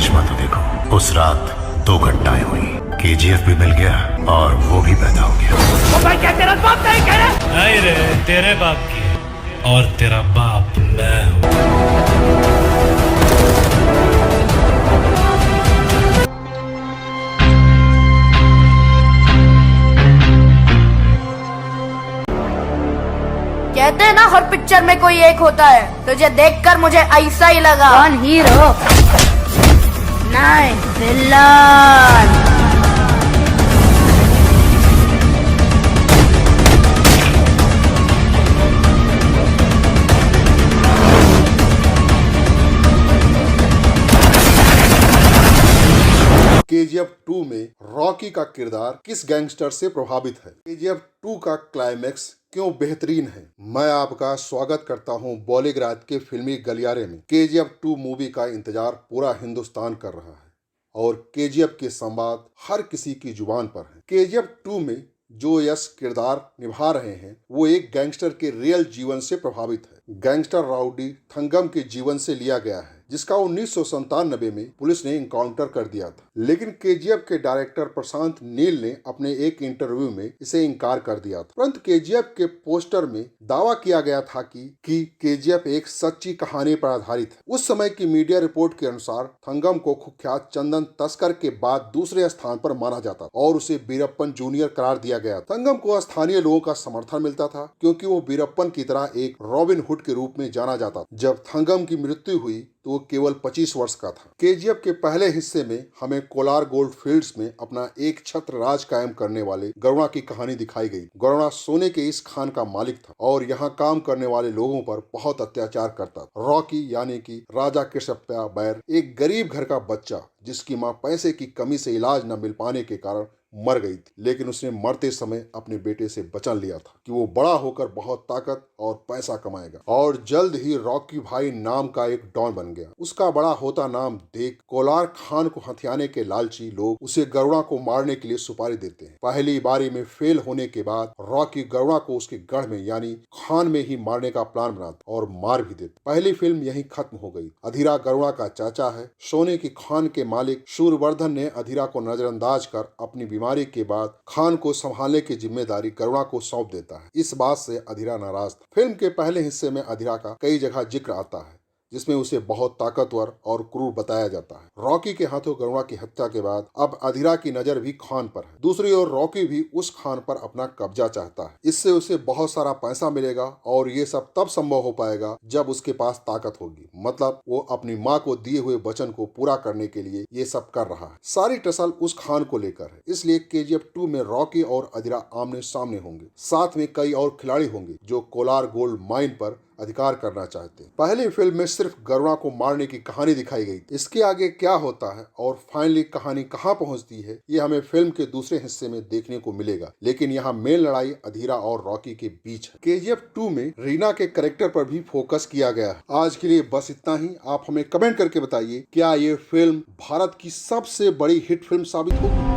करिश्मा तो देखो। उस रात 2 घटनाएं हुई, केजीएफ भी मिल गया और वो भी पैदा हो गया। ओ भाई क्या तेरा बाप नहीं कह रहा? नहीं रे, तेरे बाप की और तेरा बाप मैं हूँ। कहते हैं ना हर पिक्चर में कोई एक होता है, तुझे देखकर मुझे ऐसा ही लगा। कौन हीरो? नहीं, विलन। केजीएफ 2 में रॉकी का किरदार किस गैंगस्टर से प्रभावित है? केजीएफ 2 का क्लाइमैक्स क्यों बेहतरीन है? मैं आपका स्वागत करता हूं बॉलीग्राज के फिल्मी गलियारे में। केजीएफ 2 मूवी का इंतजार पूरा हिंदुस्तान कर रहा है और केजीएफ के संवाद हर किसी की जुबान पर है। केजीएफ 2 में जो यश किरदार निभा रहे हैं वो एक गैंगस्टर के रियल जीवन से प्रभावित है। गैंगस्टर राउडी थंगम के जीवन से लिया गया है, जिसका 1997 में पुलिस ने इनकाउंटर कर दिया था। लेकिन केजीएफ के डायरेक्टर प्रशांत नील ने अपने एक इंटरव्यू में इसे इनकार कर दिया था। परंतु केजीएफ के पोस्टर में दावा किया गया था कि केजीएफ एक सच्ची कहानी पर आधारित है। उस समय की मीडिया रिपोर्ट के अनुसार थंगम को कुख्यात चंदन तस्कर के बाद दूसरे स्थान पर माना जाता और उसे वीरप्पन जूनियर करार दिया गया। थंगम को स्थानीय लोगों का समर्थन मिलता था क्योंकि वो वीरप्पन की तरह एक रॉबिन हुड के रूप में जाना जाता। जब थंगम की मृत्यु हुई तो वो केवल 25 वर्ष का था। केजीएफ के पहले हिस्से में हमें कोलार गोल्ड फील्ड्स में अपना एक छत्र राज कायम करने वाले गरुणा की कहानी दिखाई गई। गरुणा सोने के इस खान का मालिक था और यहाँ काम करने वाले लोगों पर बहुत अत्याचार करता था। रॉकी यानी कि राजा कृष्णप्पा बैर एक गरीब घर का बच्चा जिसकी माँ पैसे की कमी से इलाज न मिल पाने के कारण मर गई थी, लेकिन उसने मरते समय अपने बेटे से वचन लिया था कि वो बड़ा होकर बहुत ताकत और पैसा कमाएगा और जल्द ही रॉकी भाई नाम का एक डॉन बन गया। उसका बड़ा होता नाम देख कोलार खान को हथियाने के लालची लोग उसे गरुणा को मारने के लिए सुपारी देते हैं। पहली बारी में फेल होने के बाद रॉकी गरुणा को उसके गढ़ में यानी खान में ही मारने का प्लान बनाता और मार भी देता। पहली फिल्म यही खत्म हो गई। अधीरा गरुणा का चाचा है। सोने की खान के मालिक सूरवर्धन ने अधीरा को नजरअंदाज कर अपनी बीमारी के बाद खान को संभालने की जिम्मेदारी गरुणा को सौंप देता है। इस बात से अधीरा नाराज था। फिल्म के पहले हिस्से में अधीरा का कई जगह जिक्र आता है जिसमें उसे बहुत ताकतवर और क्रूर बताया जाता है। रॉकी के हाथों गरुणा की हत्या के बाद अब अधीरा की नजर भी खान पर है। दूसरी ओर रॉकी भी उस खान पर अपना कब्जा चाहता है। इससे उसे बहुत सारा पैसा मिलेगा और ये सब तब संभव हो पाएगा जब उसके पास ताकत होगी। मतलब वो अपनी माँ को दिए हुए वचन को पूरा करने के लिए ये सब कर रहा है। सारी टसल उस खान को लेकर है। इसलिए केजीएफ 2 में रॉकी और अधीरा आमने सामने होंगे। साथ में कई और खिलाड़ी होंगे जो कोलार गोल्ड माइन पर अधिकार करना चाहते हैं। पहली फिल्म में सिर्फ गरुणा को मारने की कहानी दिखाई गई। इसके आगे क्या होता है और फाइनली कहानी कहां पहुंचती है ये हमें फिल्म के दूसरे हिस्से में देखने को मिलेगा। लेकिन यहाँ मेन लड़ाई अधीरा और रॉकी के बीच है। केजीएफ 2 में रीना के कैरेक्टर पर भी फोकस किया गया है। आज के लिए बस इतना ही। आप हमें कमेंट करके बताइए क्या ये फिल्म भारत की सबसे बड़ी हिट फिल्म साबित होगी।